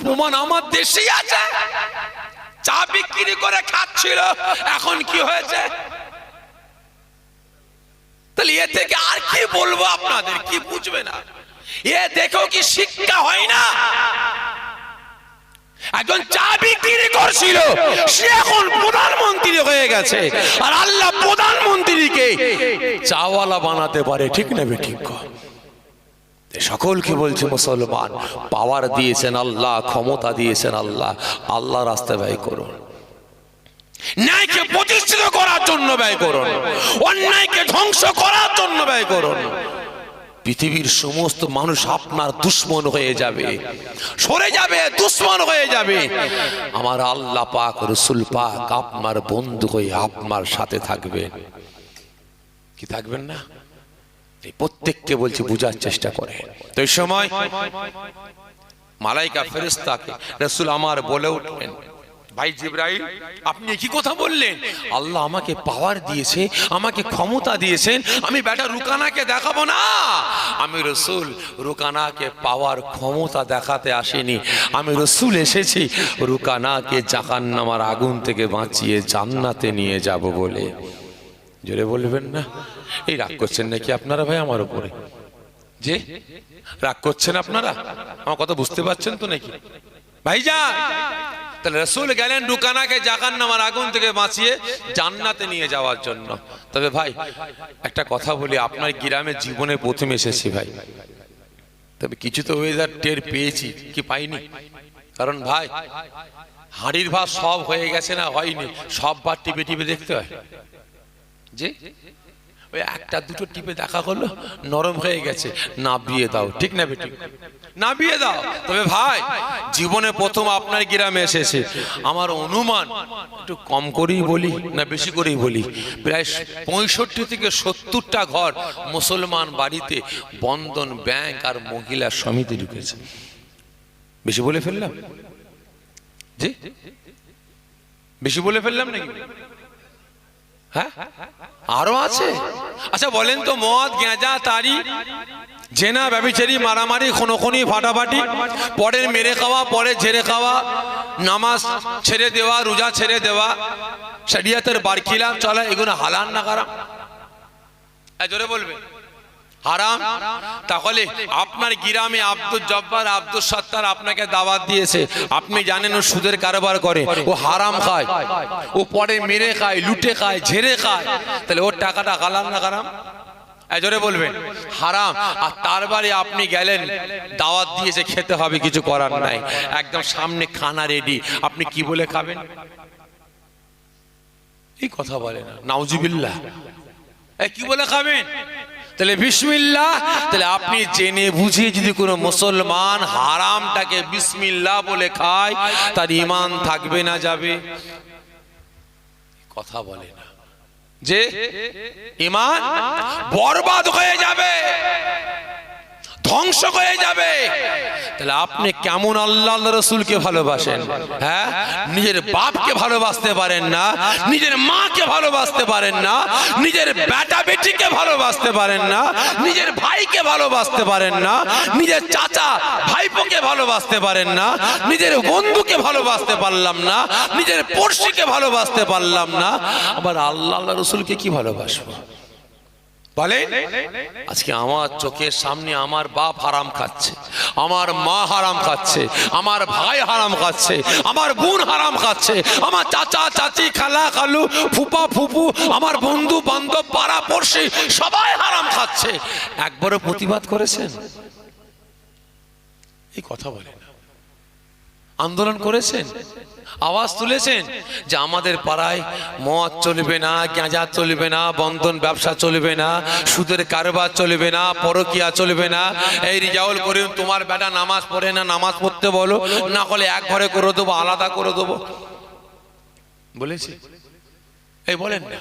প্রমাণ আমার দেশেই আছে। চা বিক্রি করে খাচ্ছিল, এখন কি হয়েছে? তাহলে এ থেকে আর কি বলবো আপনাদের, কি বুঝবে না? এ দেখো কি শিক্ষা হয় না? একজন চা বিক্রি করছিল, সে এখন প্রধানমন্ত্রী হয়ে গেছে, আর আল্লাহ প্রধানমন্ত্রীকে চাওয়ালা বানাতে পারে, ঠিক না বেঠিক? সকলকে বলছে মুসলমান, পাওয়ার দিয়েছেন আল্লাহ, ক্ষমতা দিয়েছেন আল্লাহ, আল্লাহ রাস্তায় ব্যয় করুন। ন্যায়কে প্রতিষ্ঠিত করার জন্য ব্যয় করুন, অন্যায়কে ধ্বংস করার জন্য ব্যয় করুন। পৃথিবীর সমস্ত মানুষ আপনার দুশ্মন হয়ে যাবে, সরে যাবে, দুশ্মন হয়ে যাবে। আমার আল্লাহ পাক, রসুল পাক আপনার বন্ধু হয়ে আপনার সাথে থাকবেন। কি থাকবেন না? এই প্রত্যেককে বলছি বুঝার চেষ্টা করে। তো এই সময় মালাইকা ফেরেশতাকে রাসূল আমার বলে উঠলেন, ভাই জিবরাইল, আপনি কি কথা বললেন? আল্লাহ আমাকে পাওয়ার দিয়েছে, আমাকে ক্ষমতা দিয়েছেন, আমি বেটা রুকানাকে দেখাবো না? আমি রসুল রুকানাকে পাওয়ার ক্ষমতা দেখাতে আসিনি, আমি রসুল এসেছি রুকানাকে জাহান্নামের আগুন থেকে বাঁচিয়ে জান্নাতে নিয়ে যাব বলে। জোরে বলবেন না? এই রাগ করছেন নাকি আপনারা ভাই আমার উপরে? যে রাগ করছেন আপনারা, আমার কথা বুঝতে পারছেন তো নাকি ভাইজান? তাহলে রাসূল গেলেন রুকানাকে জাহান্নামের আগুন থেকে বাঁচিয়ে জান্নাতে নিয়ে যাওয়ার জন্য। তবে ভাই একটা কথা বলি, আপনার গ্রামে জীবনে প্রথম এসেছি ভাই, তবে কিছু তো ওয়েদার টের পেয়েছি, কি পাইনি? কারণ ভাই হাঁড়ির ভাত সব হয়ে গেছে না, হয়নি, সব ভাত টিপে টিপে দেখতে হয়। যে ওই একটা দুটো টিপে দেখা হলো নরম হয়ে গেছে, নাবিয়ে দাও, ঠিক না বেটি? নাবিয়ে দাও। তবে ভাই জীবনে প্রথম আপনার গ্রামে এসেছে, আমার অনুমান একটু কম করেই বলি না বেশি করেই বলি, প্রায় 65 থেকে 70টা ঘর মুসলমান বাড়িতে বন্ধন ব্যাংক আর মহিলা সমিতি ঢুকেছে। বেশি বলে ফেললাম? জি বেশি বলে ফেললাম নাকি? হ্যাঁ আরো আছে। আচ্ছা বলেন তো, মদ, গাঁজা, তারি, জেনা, ব্যভিচারী, মারামারি, খুনোখুনি, ফাটাফাটি, পরে মেরে খাওয়া, পরে ঝেড়ে খাওয়া, নামাজ ছেড়ে দেওয়া, রোজা ছেড়ে দেওয়া, শরিয়তের বারখিলাফ চলা, এগুলো হালাল না হারাম? জোরে বলবে হারাম। তাহলে আপনার গ্রামে আব্দুল জব্বার, আব্দুল সত্তার আপনাকে দাওয়াত দিয়েছে, আপনি জানেন ও সুদের কারবার করে, ও হারাম খায়, ও পরে মেরে খায়, লুটে খায়, ঝেড়ে খায়, তাহলে ওর টাকাটা হালাল না হারাম? জোরে বলবেন হারাম। আর তার বাড়ি আপনি গেলেন, দাওয়াত দিয়েছে, খেতে হবে, কিছু করার নাই, একদম সামনে খানা রেডি, আপনি কি বলে খাবেন? এই কথা বলে না, নাউজুবিল্লাহ, কি বলে খাবেন? তাহলে বিসমিল্লাহ। তাহলে আপনি জেনে বুঝে যদি কোনো মুসলমান হারামটাকে বিসমিল্লাহ বলে খায়, তার ঈমান থাকবে না যাবে? কথা বলে না, যে ঈমান বরবাদ হয়ে যাবে, ধ্বংস হয়ে যাবে। তাহলে আপনি কেমন আল্লাহ রাসূলকে ভালোবাসেন? হ্যাঁ, নিজের বাপকে ভালোবাসতে পারেন না, নিজের মাকে ভালোবাসতে পারেন না, নিজের বেটা বেটিকে ভালোবাসতে পারেন না, নিজের ভাইকে ভালোবাসতে পারেন না, নিজের চাচা ভাইপোকে ভালোবাসতে পারেন না, নিজের বন্ধুকে ভালোবাসতে পারলাম না, নিজের পড়শিকে ভালোবাসতে পারলাম না, আবার আল্লাহ রাসূলকে কি ভালোবাসবো বলেন? আজকে আমার চোখের সামনে আমার বাপ হারাম খাচ্ছে, আমার মা হারাম খাচ্ছে, আমার ভাই হারাম খাচ্ছে, আমার বোন হারাম খাচ্ছে, আমার চাচা চাচি, খালা খালু, ফুপা ফুপু, আমার বন্ধু বান্ধব, পাড়া পড়শি সবাই হারাম খাচ্ছে। একবারও প্রতিবাদ করেছেন? এই কথা বলেন। আন্দোলন করেছেন? আওয়াজ তুলেছেন যে আমাদের পাড়ায় মদ চলবে না, গাঁজা চলবে না, বন্ধন ব্যবসা চলবে না, সুদের কারবার চলবে না, পরকিয়া চলবে না, এই রিজাউল করিম তোমার বেটা নামাজ পড়ে না, নামাজ পড়তে বলো, না হলে এক ঘরে করে দেবো, আলাদা করে দেবো বলেছি? এই বলেন না।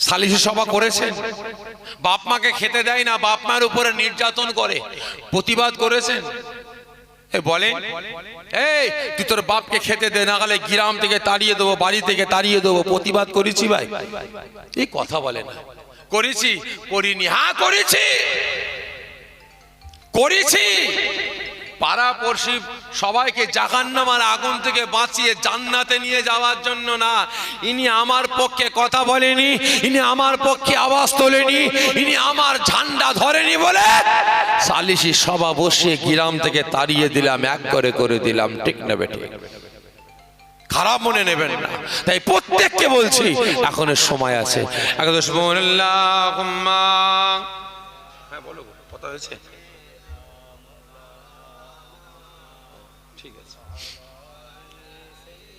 সালিশি সভা করেছেন? বাপ মাকে খেতে দেয় না, বাপ মায়ের উপরে নির্যাতন করে, প্রতিবাদ করেছেন? বলেন, এই তুই তোর বাপকে খেতে দে, না গেলে গ্রাম থেকে তাড়িয়ে দেবো, বাড়ি থেকে তাড়িয়ে দেবো, প্রতিবাদ করেছি ভাই? এই কথা বলে না। করেছি? করিনি? হ্যাঁ করেছি, করেছি। পাড়া পড়শি সবাইকে জাহান্নামের আগুন থেকে বাঁচিয়ে জান্নাতে নিয়ে যাওয়ার জন্য না, ইনি আমার পক্ষে কথা বলেনি, ইনি আমার পক্ষে আওয়াজ তোলেনি, ইনি আমার ঝান্ডা ধরেনি বলে সালিশি সভা বসিয়ে গ্রাম থেকে তাড়িয়ে দিলাম, এক করে করে দিলাম। ঠিক না বেটি? খারাপ মনে নেবেন না। তাই প্রত্যেককে বলছি এখনো সময় আছে। একদম সুবহানাল্লাহুম্মা, হ্যাঁ বলো, কথা হয়েছে? ঠিক আছে,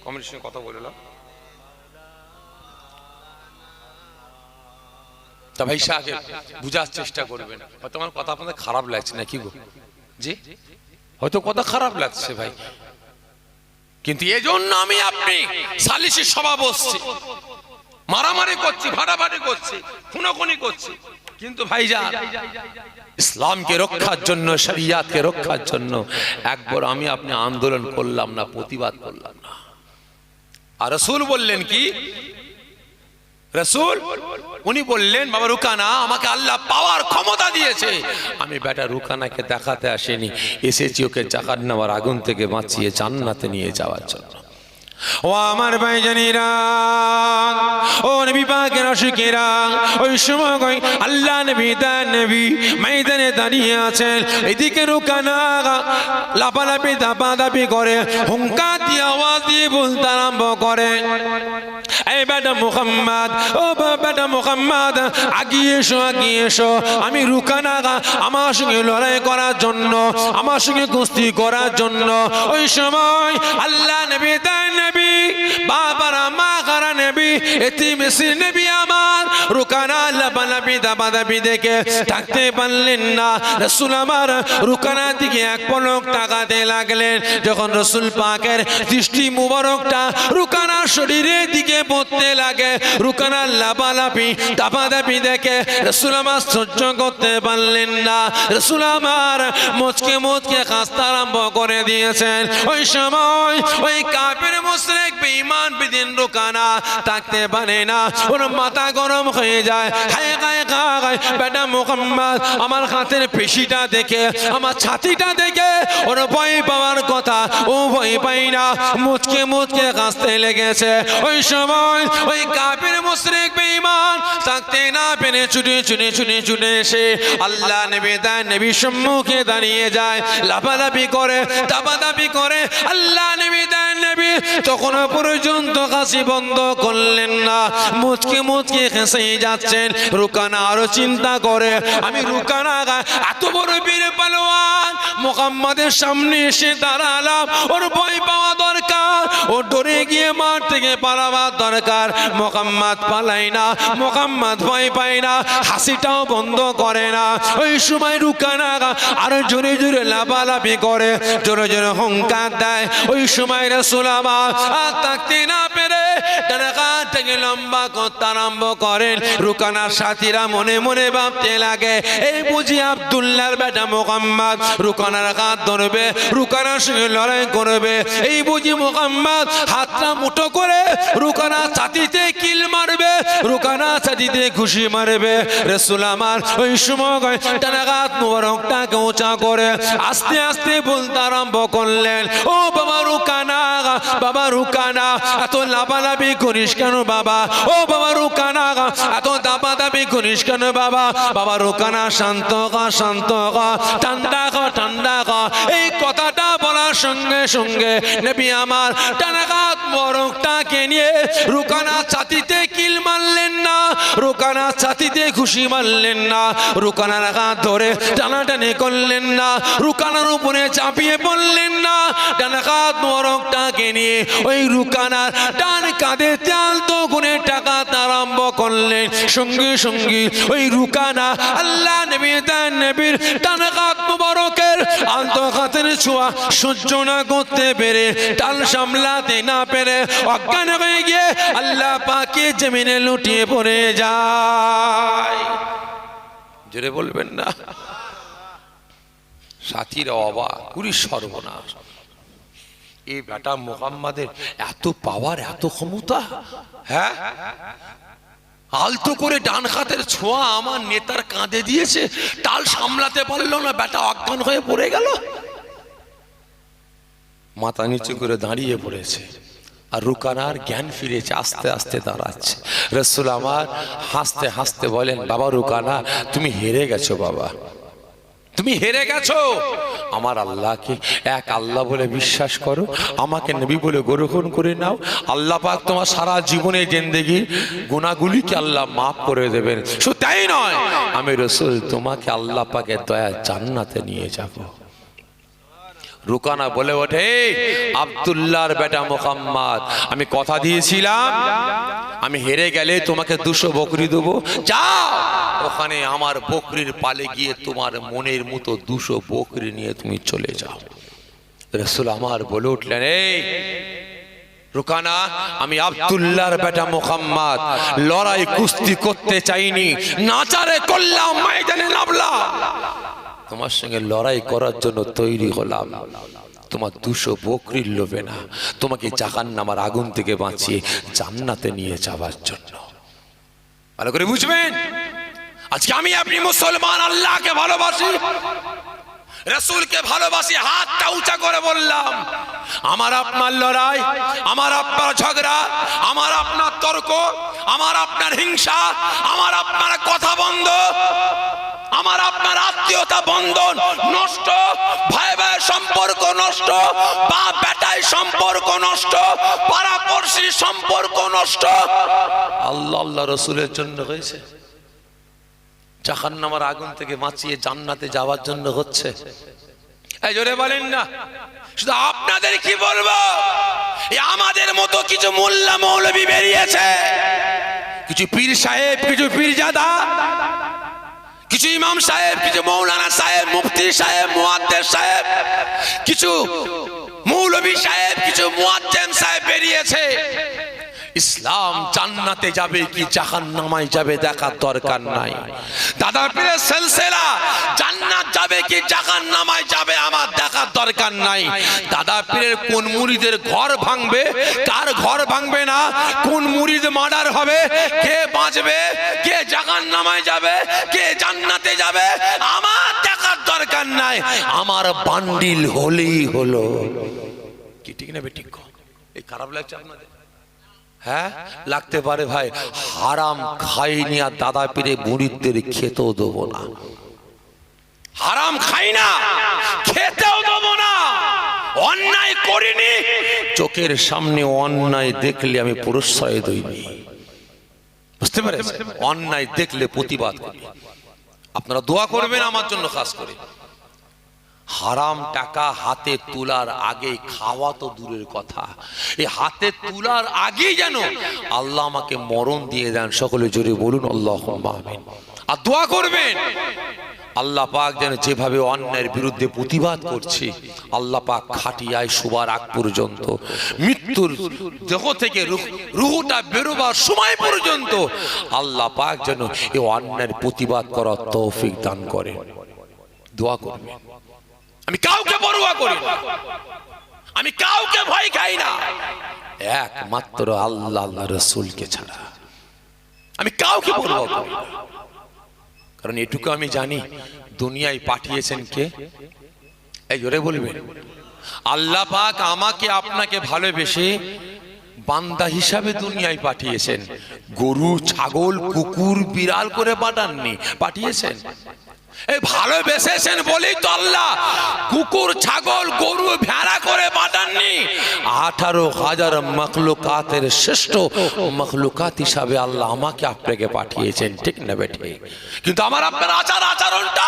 কমিটির সঙ্গে কথা বললাম। তা ভাই সাহেব বুঝার চেষ্টা করবেন, হয়তো আমার কথা আপনাদের খারাপ লাগছে না কি গো? জি, হয়তো কথা খারাপ লাগছে ভাই, কিন্তু এজন্য আমি আপনি সালিশি সভা বসছি, মারামারি করছি, ভাড়াভাড়ি করছি, খুনোখুনি করছি, কিন্তু ভাইজান ইসলামকে রক্ষার জন্য, শরিয়াতকে রক্ষার জন্য একবার আমি আপনি আন্দোলন করলাম না, প্রতিবাদ করলাম না। আর রাসূল বললেন কি? রাসূল উনি বললেন, বাবা রুকানা, আমাকে আল্লাহ পাওয়ার ক্ষমতা দিয়েছে, আমি বেটা রুকানাকে দেখাতে আসিনি, এসেছি ওকে জাহান্নামের আগুন থেকে বাঁচিয়ে জান্নাতে নিয়ে যাওয়ার জন্য। ও আমার ভাইজানেরা, ও নবী পাকের আশিকেরা, ওই সময় আল্লাহ নবী তার নবী ময়দানে দাঁড়িয়ে আছেন, এদিকে রুকানা লাফালাফি দাপাদাপি করে, হুঙ্কার দিয়ে আওয়াজ দিয়ে বলতে আরম্ভ করে, এই বেটা মুহাম্মদ, ও বেটা মুহাম্মদ, আগিয়ে এসো, আগিয়ে এসো, আমি রুকানা আমার সঙ্গে লড়াই করার জন্য, আমার সঙ্গে কুস্তি করার জন্য। ওই সময় আল্লাহ নবী তার নবী, বাবারা মা খারা নবী, এতিম মিসকিন নবী আমার রুকানা লাফালাফি দাপাদাপি দেখে থাকতে পারলেন না। রাসূল আমার রুকানার দিকে এক পলক তাকাতে লাগলেন। যখন রাসূল পাকের দৃষ্টি মুবারকটা রুকানার শরীরের দিকে পড়তে লাগে, রুকানা লাফালাফি দাপাদাপি দেখে রাসূল আমার সহ্য করতে পারলেন না। রাসূল আমার মুচকে মুচকে কাঁদতে আরম্ভ করে দিয়েছেন। ওই সময় ওই কাফের মুশরিক বেঈমান বেদিন রুকানা থাকতে পারে না, ওর মাথা গরম হয়ে যায়। হায় হায় হায়, বেটা মুহাম্মদ আমার হাতের পেশিটা দেখে, আমার ছাতিটা দেখে ওর ভয় পাওয়ার কথা, ও ভয় পাই না, মুচকে মুচকে কাঁদতে লেগেছে। ওই সময় ওই কাফের মুশরিক বেঈমান থাকতে না পেরে ছুটে ছুটে ছুটে ছুটে এসে আল্লাহ নবী তার নবীর সম্মুখে দাঁড়িয়ে যায়, লাফালাফি করে দাপাদাপি করে। আল্লাহ নবী তার নবী তখন পর্যন্ত কাশি বন্ধ করলেন না, মুচকে মুচকে হেসেই যাচ্ছেন। রুকানা আরো চিন্তা করে, আমি রুকানা এত বড় বীর পালোয়ান মুহাম্মাদের সামনে এসে দাঁড়ালাম, ওর ভয় পাওয়া দরকার, ও ডরে গিয়ে মাঠ থেকে পালাবার দরকার। মুহাম্মদ পালাই না, মুহাম্মদ ভয় পায় না, হাসিটাও বন্ধ করে না। ওই সময় রুকানা আরো জোরে জোরে লাফালাফি করে, জোরে জোরে হুঙ্কার দেয়। ওই সময় রাসূল আমার আর থাকতে না পেরে ডানাঘাট থেকে লম্বা করতে আরম্ভ করেন। রুকানার সাথীরা মনে মনে ভাবতে লাগে, এই বুঝি আব্দুল্লাহর বেটা মুহাম্মদ রুকানার হাত ধরবে, রুকানার সঙ্গে লড়াই করবে, এই বুঝি মুহাম্মদ হাতটা মুঠো করে রুকানার ছাতিতে কিল মারবে, রুকানার ছাতিতে ঘুষি মারবে। রাসূল আমার ওই সময় ডানাঘাট মুবারকটাকে উঁচা করে আস্তে আস্তে বলতে আরম্ভ করলেন, ও বাবা রুকানা, বাবা রুকানা, এত লাফালাফি করিস কেন বাবা? ও বাবা রুকানা, এত দাপাদাপি করিস কেন বাবা? বাবা রুকানা, শান্ত হ, শান্ত হ, ঠান্ডা হ, ঠান্ডা হ। এই কথাটা বলার সঙ্গে সঙ্গে নবী আমার ডানাঘাট মোবারকটাকে নিয়ে রুকানা ছাতিতে কিল মারলেন না, রুকানা ছাতিতে ঘুষি মারলেন না, রুকানার হাত ধরে টানাটানি করলেন না, রুকানার উপরে চাপিয়ে পড়লেন না, ডানাঘাট মোবারকটাকে নিয়ে ওই রুকানার ডান কাঁধে আলতো করে টাকাতে আরম্ভ করলেন। সঙ্গে সঙ্গে ওই রুকানা আল্লাহ নবী তার নবীর ডানাঘাট মোবারকের আলতো হাতের ছোঁয়া সহ্য না করতে পেরে, টাল সামলাতে না পেরে অজ্ঞান হয়ে গিয়ে আল্লাহ পাকে জমিনে লুটিয়ে পড়ে যায়। জোরে বলবেন না? সাথীরা অবাক, কুড়ি সর্বনাশ, এই বেটা মুহাম্মাদের এত পাওয়ার, এত ক্ষমতা! হ্যাঁ, আলতো করে ডান হাতের ছোঁয়া আমার নেতার কাঁধে দিয়েছে, টাল সামলাতে পারলো না, বেটা অজ্ঞান হয়ে পড়ে গেল। মাথা নিচু করে দাঁড়িয়ে পড়েছে। আর রুকানার জ্ঞান ফিরেছে, আস্তে আস্তে দাঁড়াচ্ছে। রাসূল আমার হাসতে হাসতে বলেন, বাবা রুকানা, তুমি হেরে গেছো বাবা, তুমি হেরে গেছো। আমার আল্লাহকে এক আল্লাহ বলে বিশ্বাস করো, আমাকে নবী বলে গ্রহণ করে নাও। আল্লাহ পাক তোমার সারা জীবনের জিন্দেগির গুনাহগুলিকে আল্লাহ মাফ করে দেবেন। শুধু তাই নয়, আমি রাসূল তোমাকে আল্লাহ পাকের দয়া জান্নাতে নিয়ে যাব। রুকানা বলে ওঠে, আব্দুল্লাহর বেটা মুহাম্মদ, আমি কথা দিয়েছিলাম আমি হেরে গেলে তোমাকে 200 বকরি দেবো, যাও ওখানে আমার বকরির পালে গিয়ে তোমার মনের মতো 200 বকরি নিয়ে তুমি চলে যাও। রাসূল আমার বলে উঠলেন, এই রুকানা, আমি আব্দুল্লাহর বেটা মুহাম্মদ লড়াই কুস্তি করতে চাইনি, নাচারে করলাম, ময়দানে নামলাম, তোমার সঙ্গে লড়াই করার জন্য তৈরি হলাম। তোমার 200 বকরির লোভে না, তোমাকে জাহান্নামের আগুন থেকে বাঁচিয়ে জান্নাতে নিয়ে যাওয়ার জন্য। ভালো করে বুঝবেন, আজকে আমি আপনি মুসলমান, আল্লাহকে ভালোবাসি, রাসূলকে ভালোবাসি, হাতটা উঁচা করে বললাম, আমার আপনার লড়াই, আমার আপনার ঝগড়া, আমার আপনার তর্ক, আমার আপনার হিংসা, আমার আপনার কথা বন্ধ, আমার আপনার আত্মীয়তা বন্ধন নষ্ট, ভাই ভাই সম্পর্ক নষ্ট, বাপ বেটায় সম্পর্ক নষ্ট, পাড়াপড়শি সম্পর্ক নষ্ট, আল্লাহ আল্লাহ রাসূলের জন্য হয়েছে। জাহান্নামের আগুন থেকে বাঁচিয়ে জান্নাতে যাওয়ার জন্য হচ্ছে। এই জোরে বলেন না। শুধু আপনাদের কি বলবো, আমাদের মতো কিছু মোল্লা মৌলবী বেরিয়েছে, কিছু পীর সাহেব, কিছু পীরজাদা, কিছু ইমাম সাহেব, কিছু মৌলানা সাহেব, মুফতি সাহেব, মুয়াদ্দিস সাহেব, কিছু মৌলবী সাহেব, কিছু মুয়াজ্জিম সাহেব বেরিয়েছে। ইসলাম জান্নাতে যাবে কি জাহান্নামে যাবে দেখার দরকার নাই। দাদা পীরের সিলসিলা জান্নাত যাবে কি জাহান্নামে যাবে আমার দেখার দরকার নাই। দাদা পীরের কোন মুরিদের ঘর ভাঙবে, কার ঘর ভাঙবে না, কোন মুরিদ মার্ডার হবে, কে বাঁচবে, কে জাহান্নামে যাবে, কে জান্নাতে যাবে, আমার দেখার দরকার নাই। আমার বান্ডিল হলেই হলো। কি ঠিক না বেঠিক? এই খারাপ লাগছে আপনাদের? হ্যাঁ লাগতে পারে ভাই, হারাম খাইনি আর দাদা পীরে মুরিদদের খেতেও দেবো না, হারাম খাই না, খেতেও দেবো না, অন্যায় করিনি, চোখের সামনে অন্যায় দেখলে আমি প্রশ্রয় দিইনি, বুঝতে পেরেছেন? অন্যায় দেখলে প্রতিবাদ করি। আপনারা দোয়া করবেন আমার জন্য খাস করে। হারাম টাকা হাতে তোলার আগে খাওয়া তো দূরের কথা, এই হাতে তোলার আগেই যেন আল্লাহ আমাকে মরণ দিয়ে দেন। সকলে জোরে বলুন আল্লাহুম্মা আমিন। আর দোয়া করবেন আল্লাহ পাক যেন যেভাবে অন্যায়ের বিরুদ্ধে প্রতিবাদ করছি, আল্লাহ পাক খাটিয়ায় শোবার আগ পর্যন্ত, মৃত্যুর দেহ থেকে রুহটা বেরোবার সময় পর্যন্ত আল্লাহ পাক যেন এই অন্যায়ের প্রতিবাদ করার তৌফিক দান করে। দোয়া করবেন। আমি কাউকে পরোয়া করি না, আমি কাউকে ভয় খাই না, একমাত্র আল্লাহ আল্লাহ রাসূলকে ছাড়া আমি কাউকে পরোয়া করি না। কারণ এটুকু আমি জানি, দুনিয়ায় পাঠিয়েছেন কে? এই জোরে বলবেন। আল্লাহ পাক আমাকে আপনাকে ভালোবেসে বান্দা হিসাবে দুনিয়ায় পাঠিয়েছেন। গরু, ছাগল, কুকুর, বিড়াল করে পাঠাননি, পাঠিয়েছেন। এই ভালোবেসেছেন বলেই তো আল্লাহ কুকুর, ছাগল, গরু, ভেড়া করে পাঠাননি। 18,000 মখলুকাতের শ্রেষ্ঠ মখলুকাত হিসাবে আল্লাহ আমাকে আপনাকে পাঠিয়েছেন, ঠিক না বেঠে? কিন্তু আমার আপনার আচার আচরণটা,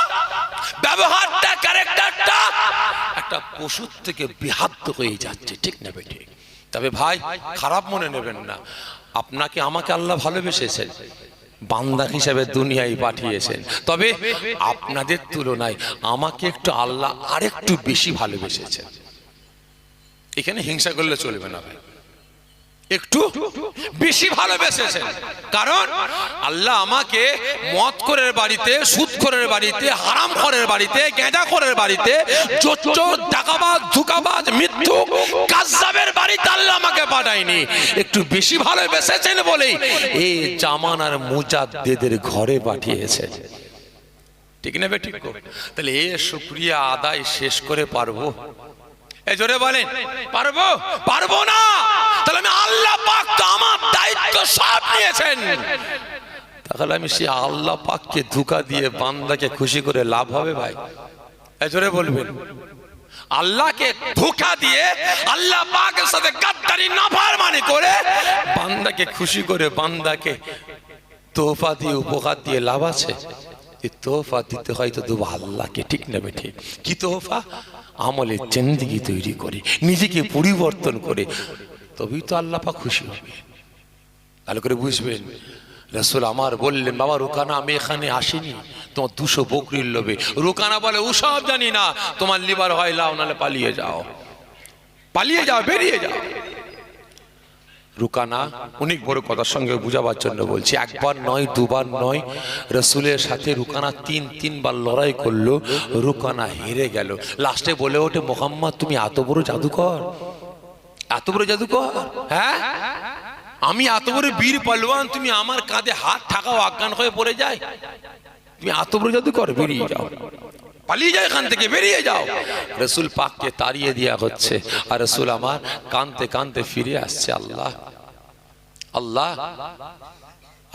ব্যবহারটা, ক্যারেক্টারটা একটা পশুর থেকে বিহাদ্য হয়ে যাচ্ছে, ঠিক না বেঠে? তবে ভাই খারাপ মনে নেবেন না, আপনাকে আমাকে আল্লাহ ভালোবেসেছেন, বান্দা হিসেবে দুনিয়ায় পাঠিয়েছেন। তবে আপনাদের তুলনায় আমাকে একটু আল্লাহ আরেকটু বেশি ভালোবেসেছেন। এখানে হিংসা করলে চলবে না ভাই, একটু বেশি ভালোবেসেছেন। কারণ আল্লাহ আমাকে মদখোরের বাড়িতে, সুদখোরের বাড়িতে, হারামখোরের বাড়িতে, গাঁজাখোরের বাড়িতে, চোর, ডাকাবাজ, ধোঁকাবাজ, মিথ্যুক, কাযযাবের বাড়িতে আল্লাহ আমাকে পাঠায়নি। একটু বেশি ভালোবেসেছেন বলেই এই জামানার মুজাদ্দিদের ঘরে পাঠিয়েছেন, ঠিক না বেঠিক? তাহলে এ শুকরিয়া আদায় শেষ করে পারবো? এই জোরে বলেন, পারবো? পারবো না। তাহলে আমি আল্লাহ পাক তো আমার দায়িত্ব সব নিয়েছেন, তাহলে আমি সেই আল্লাহ পাককে ধোঁকা দিয়ে বান্দাকে খুশি করে লাভ হবে ভাই? এই জোরে বলবেন, আল্লাহকে ধোঁকা দিয়ে আল্লাহ পাকের সাথে গাদ্দারি নাফরমানি করে বান্দাকে খুশি করে বান্দাকে তোহফা দিয়ে উপহার দিয়ে লাভ আছে? এই তোহফা দিতে হয় তো দেবো আল্লাহকে, ঠিক না বেঠি? কি তোহফা? আমলের জিন্দেগি তৈরি করে নিজেকে পরিবর্তন করে, তবেই তো আল্লাহ পাক খুশি হবে। ভালো করে বুঝবেন। রাসূল আমার বললেন, বাবা রুকানা, আমি এখানে আসিনি তোমার 200 বকরির লোভে। রুকানা বলে, ওসব জানি না, তোমার লিভার হয় লাও, নাহলে পালিয়ে যাও, পালিয়ে যাও, বেরিয়ে যাও। রুকানা অনেক বড় কথার সঙ্গে বুঝাবার জন্য বলছি, একবার নয়, দুবার নয়, রাসূলের সাথে রুকানা তিনবার লড়াই করলো। রুকানা হেরে গেল। লাস্টে বলে ওঠে, মুহাম্মদ তুমি এত বড় জাদুকর, এত বড় জাদুকর? হ্যাঁ, আমি এত বড় বীর পালোয়ান, তুমি আমার কাঁধে হাত ঠাকাও, অজ্ঞান হয়ে পড়ে যায়? তুমি এত বড় জাদুকর? বেরিয়ে যাও, পালিয়ে যাও এখান থেকে, বেরিয়ে যাও। রাসূল পাককে তাড়িয়ে দেয়া হচ্ছে, আর রাসূল আমার কাঁদতে কাঁদতে ফিরে আসছে। আল্লাহ আল্লাহ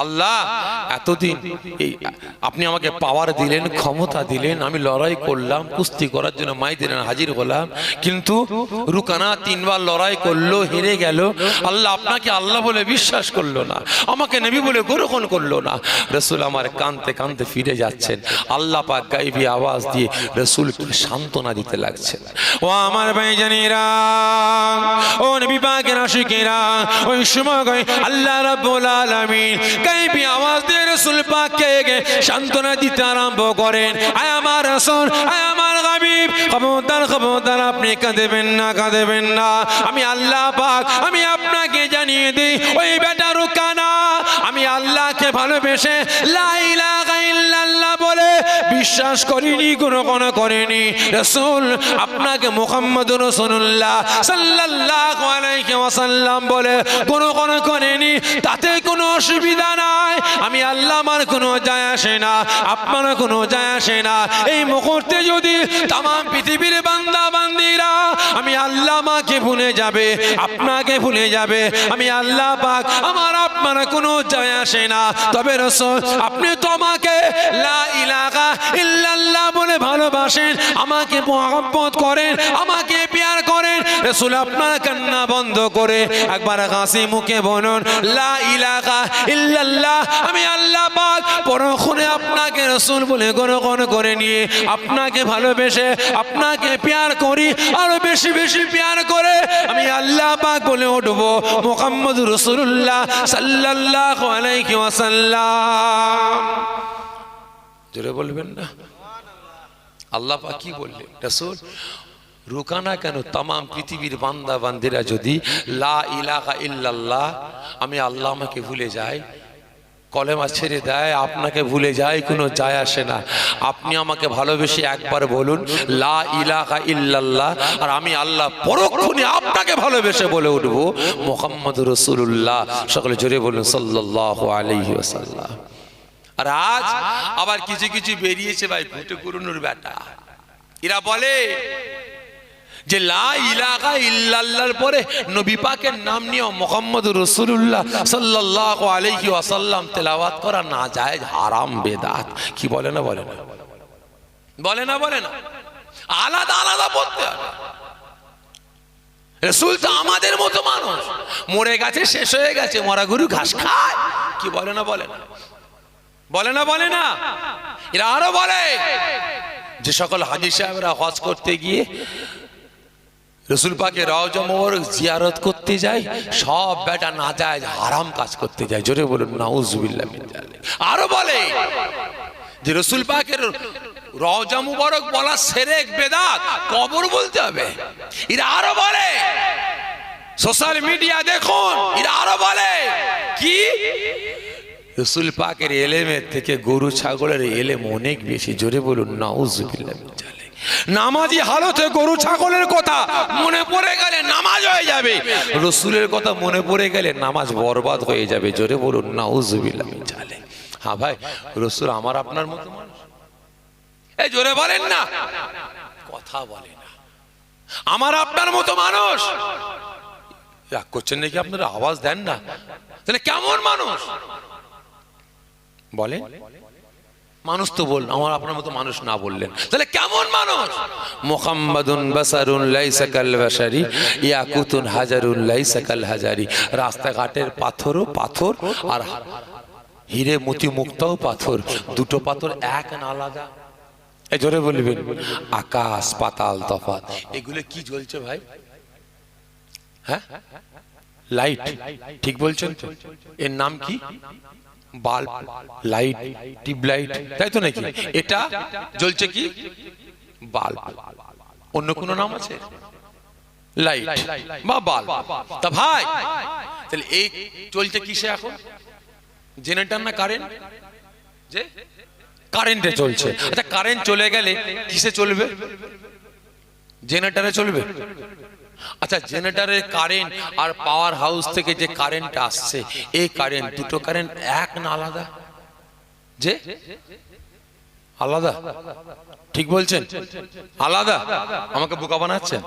আল্লাহ, এতদিন এই আপনি আমাকে পাওয়ার দিলেন, ক্ষমতা দিলেন, আমি লড়াই করলাম, কুস্তি করার জন্য ময়দানে হাজির হলাম, কিন্তু রুকানা 3 বার লড়াই করলো, হেরে গেল। আল্লাহ আপনাকে আল্লাহ বলে বিশ্বাস করলো না, আমাকে নবী বলে গ্রহণ করলো না। রাসূল আমার কাঁদতে কাঁদতে ফিরে যাচ্ছেন। আল্লাহ পাক গায়বী আওয়াজ দিয়ে রাসূলকে সান্ত্বনা দিতে লাগছেন। ও আমার ভাইজানেরা, ও নবী পাকের আশিকেরা, ওই সময় আল্লাহ রাব্বুল আলামিন গায়বী আওয়াজ দিয়ে রাসূল পাককে সান্ত্বনা দিতে আরম্ভ করেন। আয় আমার রাসূল, আয় আমার হাবিব, খবরদার খবরদার, আপনি কাঁদবেন না, কাঁদবেন না। আমি আল্লাহ পাক, আমি আপনাকে জানিয়ে দিই, ওই বেটা রুকানা আমি আল্লাহকে ভালোবেসে লা ইলাহা ইল্লাল্লাহ বলে বিশ্বাস করিনি, গ্রহণ করিনি। রাসূল আপনাকে মুহাম্মদুর রাসূলুল্লাহ সাল্লাল্লাহু আলাইহি ওয়াসাল্লাম বলে গ্রহণ করেনি, তাতে কোনো অসুবিধা নাই। আমি আল্লাহ, আমার কোনো যায় আসে না, আপনার কোনো যায় আসে না। এই মুহূর্তে যদি তাম পৃথিবীর বান্দা বান্দিরা আমি আল্লাহ আমাকে ভুলে যাবে, আপনাকে ভুলে যাবে, আমি আল্লাহ পাক আমার আপনার কোনো যায় আসে না। তবে রাসূল আপনি তো আমাকে লা ইলাহা ইল্লাল্লাহ বলে ভালোবাসেন, আমাকে মহব্বত করেন, আমাকে প্যার করেন। রাসূল আপনার কান্না বন্ধ করে একবার হাসি মুখে বলুন, লা ইলাহা ইল্লাল্লাহ। আমি আল্লাহ পাক পরক্ষণে আপনাকে রাসূল বলে গ্রহণ করে নিয়ে আপনাকে ভালোবেসে আপনাকে প্যার করি, আরো বেশি বেশি প্যার করে আমি আল্লাহ পাক বলে উঠব মুহাম্মদুর রাসূলুল্লাহ সাল্লাল্লাহু আলাইহি ওয়াসাল্লাম। জোরে বলবেন না? আল্লাহ পাক কি বললেন? রাসূল রুকানা কেন, তাম পৃথিবীর বান্দা বান্দিরা যদি লা ইলাহা ইল্লাল্লাহ আমি আল্লাহ আমাকে ভুলে যায়, কলেমা ছেড়ে দেয়, আপনাকে ভুলে যায়, কোনো যায় আসে না। আপনি আমাকে ভালোবেসে একবার বলুন লা ইলাহা ইল্লাল্লাহ, আর আমি আল্লাহ পরক্ষণে আপনাকে ভালোবেসে বলে উঠবো মুহাম্মদুর রাসূলুল্লাহ। সকলে জোরে বলুন সাল্লাল্লাহু আলাইহি ওয়াসাল্লাম। আর আজ আবার কিছু কিছু বেরিয়েছে ভাই, ঘুটে কুরুনুর বেটা, এরা বলে যে লা ইলাহা ইল্লাল্লাহর পরে নবী পাকের নাম নিয়ে মুহাম্মদুর রাসূলুল্লাহ সাল্লাল্লাহু আলাইহি ওয়াসাল্লাম তেলাওয়াত করা না জায়েজ, হারাম, বেদাত। কি বলে না? বলে না? বলে না? বলে না? আলাদা আলাদা বলতে হবে। রাসূল তো আমাদের মতো মানুষ, মরে গেছে, শেষ হয়ে গেছে, মরা গরু ঘাস খায়। কি বলে না? বলে না? বলে না? বলে না? এরা আরো বলে যে সকল হাজী সাহেবরা হজ করতে গিয়ে রাসূল পাকের রওজা মোবারক জিয়ারত করতে যায়, সব বেটা নাজায়েজ হারাম কাজ করতে যায়। জোরে বলুন নাউজুবিল্লাহ মিন যালিক। আরো বলে যে রাসূল পাকের রওজা মোবারক বলা শিরক, বেদাত, কবর বলতে হবে। এরা আরো বলে, সোশ্যাল মিডিয়া দেখুন, এরা আরো বলে কি রাসূল পাকের ইলমের থেকে গরু ছাগলের ইলম অনেক বেশি। জোরে বলুন নাউজুবিল্লাহ মিন যালিক। নামাজি হালতে গরু ছাগলের কথা মনে পড়ে গেলে নামাজ হয়ে যাবে, রাসূলের কথা মনে পড়ে গেলে নামাজ বরবাদ হয়ে যাবে। জোরে বলুন নাউজুবিল্লাহ মিন যালিক। হ্যাঁ ভাই, রাসূল আমার আপনার মতো মানুষ। এই জোরে বলেন না, কথা বলে না। আমার আপনার মতো মানুষ। রাগ করছেন নাকি আপনারা? আওয়াজ দেন না। তাহলে কেমন মানুষ বলেন? মানুষ তো বল, আমার আপনার মতো মানুষ না বললেন, তাহলে কেমন মানুষ? মুহাম্মাদুন বাসারুন লাইসা কাল বাশারি ইয়াকুতুন হাজারুন লাইসা কাল হাজারি। রাস্তাঘাটের পাথরও পাথর, আর হিরে মতি মুক্তাও পাথর, দুটো পাথর এক না আলাদা। এই জোরে বলবেন, আকাশ পাতাল তফাৎ। এগুলো কি জ্বলছে ভাই? হ্যাঁ, লাইট। ঠিক বলছেন তো? এর নাম কি? বাল্ব, লাইট, টিউবলাইট, তাই তো নাকি? এটা জ্বলছে কি? বাল্ব। অন্য কোনো নাম আছে? লাইট বা বাল্ব। তা ভাই তাহলে এই চলছে কিসে এখন? জেনারেটর না কারেন্ট? যে কারেন্টে চলছে। আচ্ছা, কারেন্ট চলে গেলে কিসে চলবে? জেনারেটরে চলবে। আচ্ছা, জেনারেটরের কারেন্ট আর পাওয়ার হাউস থেকে যে কারেন্ট আসছে, এই কারেন্ট, দুটো কারেন্ট এক না আলাদা? যে আলাদা। ঠিক বলছেন, আলাদা। আমাকে বোকা বানাচ্ছেন?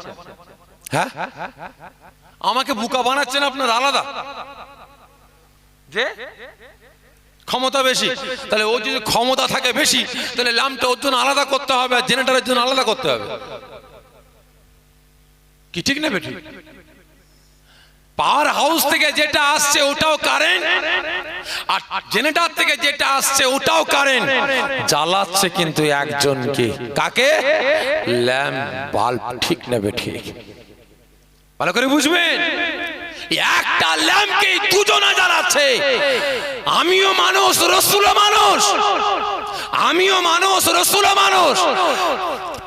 হ্যাঁ, আমাকে বোকা বানাচ্ছেন আপনার। আলাদা যে ক্ষমতা বেশি, তাহলে ও যদি ক্ষমতা থাকে বেশি, তাহলে ল্যাম্পটা ওর জন্য আলাদা করতে হবে, আর জেনারেটরের জন্য আলাদা করতে হবে। কি ঠিক না বেঠিক? পাওয়ার হাউস থেকে যেটা আসছে ওটাও কারেন্ট, আর জেনারেটর থেকে যেটা আসছে ওটাও কারেন্ট। জ্বালাচ্ছে কিন্তু একজনকে। কাকে? Lamp, bulb. ঠিক না বেঠিক? ভালো করে বুঝবেন, একটা ল্যাম্পকে দুজনা জ্বালাচ্ছে। আমিও মানুষ, রাসূলও মানুষ। আমিও মানুষ, রাসূলও মানুষ।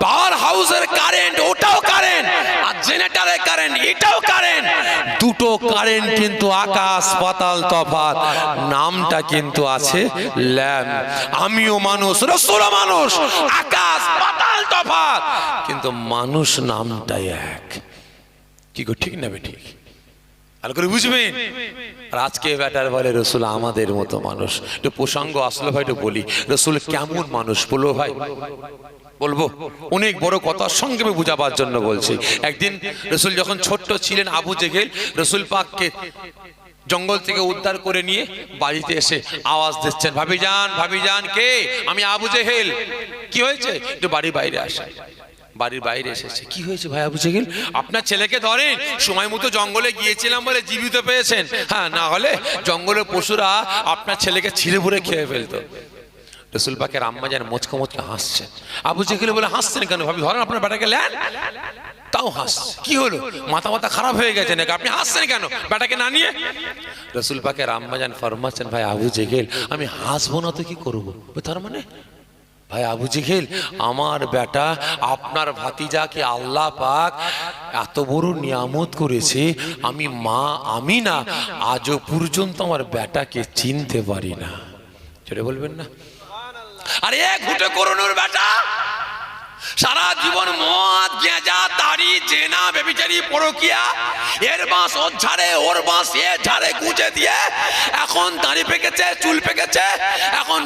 পাওয়ার হাউসের কারেন্ট ওটাও কারেন্ট, আর জেনারেটরের কারেন্ট এটাও কারেন্ট। দুটো কারেন্ট কিন্তু আকাশ পাতাল তফাৎ। নামটা কিন্তু আছে ল্যাম্প। আমিও মানুষ, রাসূলও মানুষ, আকাশ পাতাল তফাৎ, কিন্তু মানুষ নামটাই এক। কি গো, ঠিক না বেঠিক? ভালো করে বুঝবেন। আর আজকে ব্যাটার বলে রাসূল আমাদের মতো মানুষ। একটু প্রসঙ্গ আসলো ভাই, একটু বলি রাসূল কেমন মানুষ বলবো ভাই? বলবো, অনেক বড় কথা, সংক্ষেপে বুঝাবার জন্য বলছি। একদিন রাসূল যখন ছোট্ট ছিলেন, আবু জেহেল রাসূল পাককে জঙ্গল থেকে উদ্ধার করে নিয়ে বাড়িতে এসে আওয়াজ দিচ্ছেন, ভাবিজান, ভাবিজান। কে? আমি আবু জেহেল। কি হয়েছে? একটু বাড়ির বাইরে আসে। বাড়ির বাইরে এসেছে। কি হয়েছে ভাই আবু জেহেল? আপনার ছেলেকে ধরেন, সময় মতো জঙ্গলে গিয়েছিলাম বলে জীবিত পেয়েছেন। হ্যাঁ, না হলে জঙ্গলের পশুরা আপনার ছেলেকে ছিঁড়ে ভুড়ে খেয়ে ফেলতো। রাসূল পাকের আম্মা যেন মুচকে মুচকে হাসছেন। আবু জেহেল বলে, হাসছেন কেন ভাবি? ধরেন আপনার বেটাকে নেন। তাও হাসছে। কি হলো, মাথা মাথা খারাপ হয়ে গেছে নাকি? আপনি হাসছেন কেন বেটাকে না নিয়ে? রাসূল পাকের আম্মা যেন ফরমাচ্ছেন, ভাই আবু জেহেল, আমি হাসবো না তো কি করবো? তার মানে ভাই আবু জেহেল, আমার বেটা আপনার ভাতিজাকে আল্লাহ পাক এত বড় নিয়ামত করেছে, আমি মা আমিনা আজও পর্যন্ত আমার বেটাকে চিনতে পারি না। সেটা বলবেন না? আরে ঘুটে করোনোর বেটা সারা জীবন মদ, গেঁজা, তাড়ি, জেনা, বেবিচারি, পরকিয়া, এর বাঁশ ওর ঝাড়ে, ওর বাঁশ এর ঝাড়ে গুঁজে দিয়ে এখন দাড়ি পেকেছে, চুল পেকেছে। এখন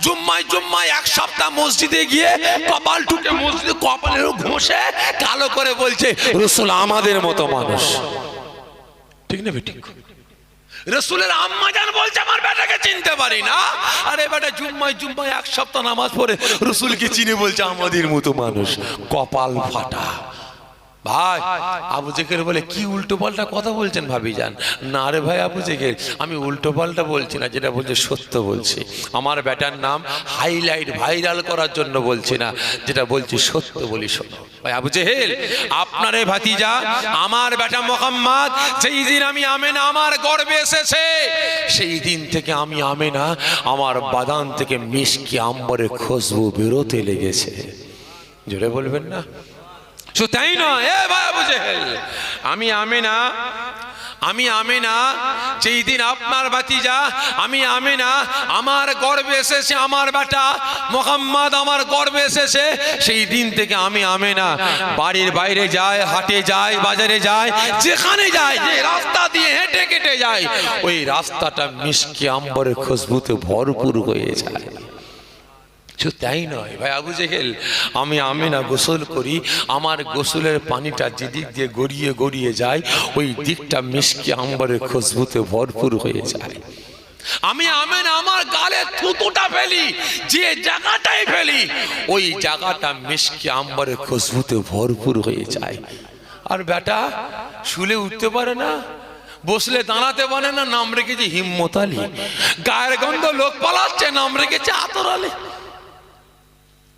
জুম্মায় জুম্মায় এক সপ্তাহ মসজিদে গিয়ে কপাল টুটে মসজিদে কপালের ঘষে কালো করে বলছে রাসূল আমাদের মতো মানুষ। ঠিক না বেঠিক? রাসূলের আম্মা জান বলছে আমার বেটাকে চিনতে পারি না। আরে বেটা জুম্মায় জুম্মায় এক সপ্তাহ নামাজ পড়ে রাসূলকে চিনে বলছে আমাদের মতো মানুষ। কপাল ফাটা। ভাই আবু জেহেল বলে, কি উল্টো পাল্টা কথা বলছেন ভাবিজান? না রে ভাই আবু জেহেল, আমি উল্টো পাল্টা বলছি না, যেটা বলছি সত্য বলছি। আমার বেটার নাম হাইলাইট ভাইরাল করার জন্য বলছি না, যেটা বলছি সত্য বলি, শোনো। ভাই আবু জেহেল, আপনার এই ভাতিজা আমার বেটা মুহাম্মদ যেই দিন আমি আমেনা আমার গর্ভে এসেছে, সেই দিন থেকে আমি আমেনা আমার বাদান থেকে মিষ্টি আম্বরের খুশবু বেরোতে লেগেছে। জোরে বলবেন না? শুধু তাই নয়, এ ভাই আবু জেহেল, আমি আমেনা যেই দিন আপনার ভাতিজা আমি আমেনা আমার গর্ভে এসেছে, আমার বেটা মুহাম্মদ আমার গর্ভে এসেছে, সেই দিন থেকে আমি আমেনা বাড়ির বাইরে যায়, হাটে যায়, বাজারে যায়, যেখানে যায়, যে রাস্তা দিয়ে হেঁটে কেটে যায়, ওই রাস্তাটা মিষ্টি আম্বরের খুশবুতে ভরপুর হয়ে যায়। শুধু তাই নয় ভাই আবু জেহেল, আমি আমিনা গোসল করি, আমার গোসলের পানিটা যেদিক দিয়ে গড়িয়ে গড়িয়ে যায় ওই দিকটা মিষ্টি আম্বরের খুশবুতে ভরপুর হয়ে যায়। আমি আমিনা আমার গালে থুতুটা ফেলি, যে জায়গাটাই ফেলি ওই জায়গাটা মিষ্টি আম্বরের খুশবুতে ভরপুর হয়ে যায়। আর বেটা শুলে উঠতে পারে না, বসলে দাঁড়াতে পারে না, নাম রেখেছে হিম্মত আলী। গায়ের গন্ধ লোক পালাচ্ছে, নাম রেখেছে আতর আলী।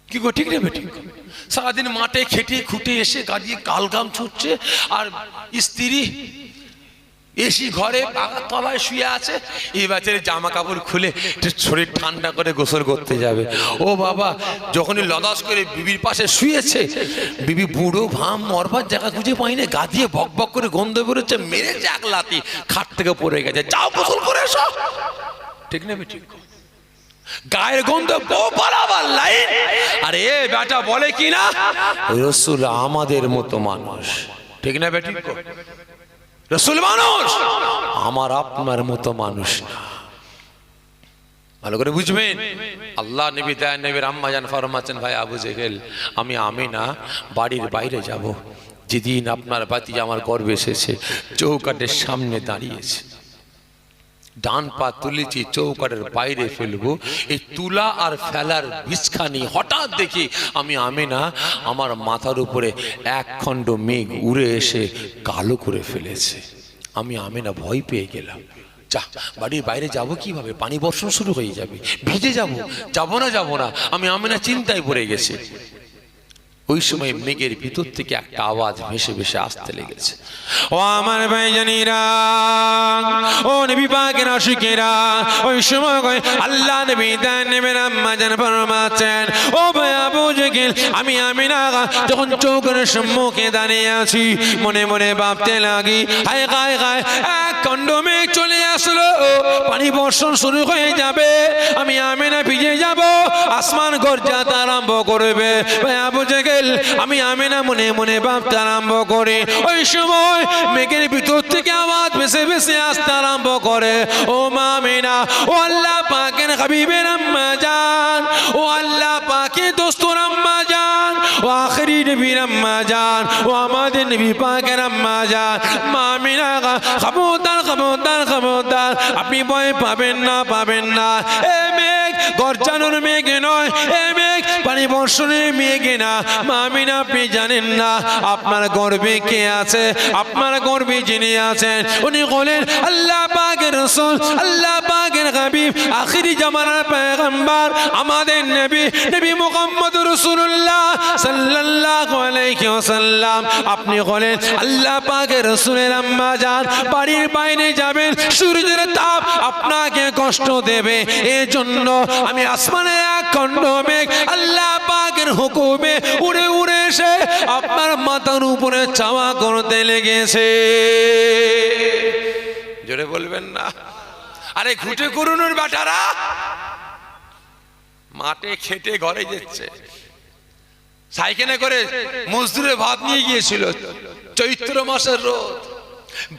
কি গো ঠিক রে বেটি? সারাদিন মাঠে খেটে খুঁটে এসে গাড়িয়ে কালগাম ছুটছে, আর স্ত্রী এসি ঘরে পাকার তলায় শুয়ে আছে, এই বাচ্চার জামা কাপড় খুলে শরীর ঠান্ডা করে গোসল করতে যাবে। ও বাবা, যখনই লদাস করে বিবির পাশে শুয়েছে, বিবি বুড়ো ভাম মরবার জায়গা খুঁজে পাইনি, গা দিয়ে বক বক করে গন্ধ বেরোচ্ছে, মেরেছে এক লাথি, খাট থেকে পড়ে গেছে। যাও গোসল করে এসো। ঠিক নেবে ঠিক? গায়ের গন্ধ বউ পালাবার লাইন। আরে এ বেটা বলে কি না, রসুল আমাদের মতো মানুষ। ঠিক না বেটি? রসুল মানুষ, আমার আপনার মতো মানুষ না। ভালো করে বুঝবেন। আল্লাহ নবী দয়া নবীর আম্মা জান ফরমাচ্ছেন, ভাই আবু জেহেল, আমি আমিনা বাড়ির বাইরে যাব, যেদিন আপনার বাতি আমার গর্ভে এসেছে চৌকাঠের সামনে দাঁড়িয়েছে, ডান পা তুলেছি চৌকাঠের বাইরে ফেলবো, এই তুলা আর ফেলার বিছখানি হঠাৎ দেখি আমি আমিনা আমার মাথার উপরে এক খণ্ড মেঘ উড়ে এসে কালো করে ফেলেছে। আমি আমিনা ভয় পেয়ে গেলাম। যা, বাড়ির বাইরে যাব কিভাবে? পানি বর্ষণ শুরু হয়ে যাবে, ভিজে যাবো না। আমি আমিনা চিন্তায় পড়ে গেছি। ওই সময় মেঘের ভিতর থেকে একটা আওয়াজ ভেসে ভেসে আসতে লেগেছে। ও আমার ভাইজানেরা, ও নবী পাকের আশিকেরা, ওই সময় আল্লাহ নবী দয়া নবীর আম্মা জান ফরমাচ্ছেন, ও ভাই আবু জেহেল, আমি আমিনা যখন চৌকার সম্মুখে দাঁড়িয়ে আছি, মনে মনে ভাবতে লাগি, হায় গায় গায় এক খণ্ড মেঘ চলে আসলো, পানি বর্ষণ শুরু হয়ে যাবে, আমি আমিনা ভিজে যাব, আসমান গর্জাতে আরম্ভ করবে। ভাই আবু জেহেল, আমি আমিনা মনে মনে ভাবতে আরম্ভ করি। ওই সময় মেঘের ভিতর থেকে আওয়াজ ভেসে ভেসে আসতে আরম্ভ করে, ও মা আমিনা, ও আল্লাহ পাকের হাবিবের আম্মা জান, ও আল্লাহ পাকের দোস্তর আম্মা জান, ও আখেরি নবীর আম্মা জান, ও আমাদের নবী পাকের আম্মা জান। মা আমিনা, খবরদার খবরদার খবরদার, আপনি ভয় পাবেন না। এ মেঘ গর্জানোর মেঘ নয়, এ মেঘ পানি বর্ষণের মেঘ না। মা আমিনা, আপনি জানেন না আপনার গর্ভে কে আছে, আপনার গর্ভে যিনি আছেন উনি হলেন আল্লাহ পাকের রাসূল, আল্লাহ পাকের হাবিব, আখিরি জামানার পয়গম্বর, আমাদের নবী মুহাম্মদুর রাসূলুল্লাহ সাল্লাল্লাহু আলাইহি ওয়াসাল্লাম। আপনি হলেন আল্লাহ পাকের রাসূলের আম্মা জান। বাড়ির বাইরে যাবেন, সূর্যের তাপ আপনাকে কষ্ট দেবে, এজন্য আমি আসমানে এক খণ্ড মেঘ আল্লাহ পাকের হুকুমে উড়ে উড়ে এসে আপনার মাথার উপরে চাওয়া করতে লেগেছে। জোরে বলবেন না? আরে ঘুটে করুনের বেটারা মাঠে খেটে ঘরে যাচ্ছে, সাইকেলে করে মজদুরে ভাত নিয়ে গিয়েছিল, চৈত্র মাসের রোদ,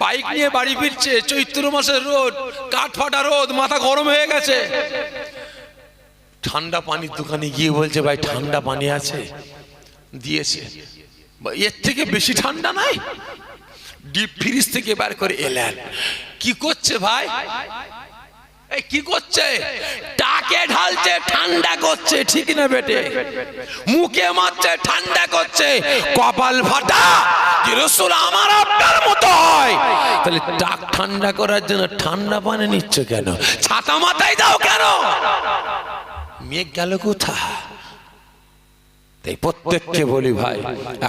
বাইক নিয়ে বাড়ি ফিরছে, চৈত্র মাসের রোদ, কাঠ ফাটা রোদ, মাথা গরম হয়ে গেছে। ঠান্ডা পানির দোকানে গিয়ে বলছে, ভাই ঠান্ডা পানি আছে? দিয়েছে। এর থেকে বেশি ঠান্ডা নাই? ডিপ ফ্রিজ থেকে বার করে এলেন। কি করছে ভাই? এই কি করছে? টাকে ঢালছে, ঠান্ডা করছে। ঠিক না বেটে? মুখে মারছে, ঠান্ডা করছে। কপাল ফাটা যে রাসূল আমার আপনার মতো হয়, তাহলে টাক ঠান্ডা করার জন্য ঠান্ডা পানি নিচ্ছ কেন? ছাতা মাথায় দাও কেন? মেঘ গেল কোথায়? তাই প্রত্যেককে বলি, ভাই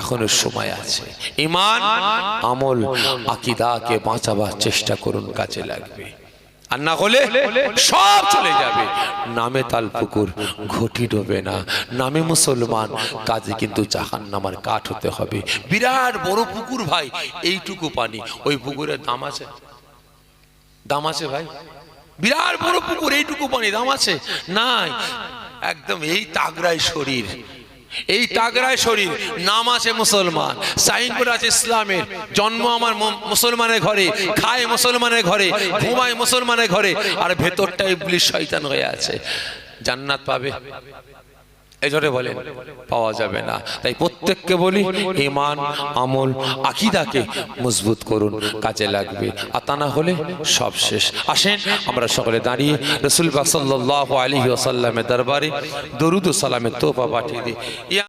এখনো সময় আছে। ঈমান, আমল, আকীদাকে বাঁচাবার চেষ্টা করুন, কাজে লাগবে। আর না হলে সব চলে যাবে। নামে তাল পুকুর, ঘটি ডোবে না। নামে মুসলমান, কাজে কিন্তু জাহান্নামের কাঠ হতে হবে। বিরাট বড় পুকুর ভাই, এইটুকু পানি, ওই পুকুরের দাম আছে? দাম আছে ভাই? বিরাট বড় পুকুর, এইটুকু পানি, দাম আছে? নাই। একদম এই তাগড়ায় শরীর, এই তাগড়ায় শরীর, নাম আছে মুসলমান, সাইনবোর্ড আছে ইসলামের, জন্ম আমার মুসলমানের ঘরে, খায় মুসলমানের ঘরে, ঘুমায় মুসলমানের ঘরে, আর ভেতরটা ইবলিস শয়তান হয়ে আছে। জান্নাত পাবে? এই জোরে বলেন, পাওয়া যাবে না। তাই প্রত্যেককে বলি ঈমান, আমল, আকীদাকে মজবুত করুন, কাজে লাগবে। আর তা না হলে সব শেষ। আসেন আমরা সকলে দাঁড়িয়ে রাসূল পাক সাল্লাল্লাহু আলাইহি ওয়াসাল্লামের দরবারে দরুদ ও সালামের তোহফা পাঠিয়ে দিই।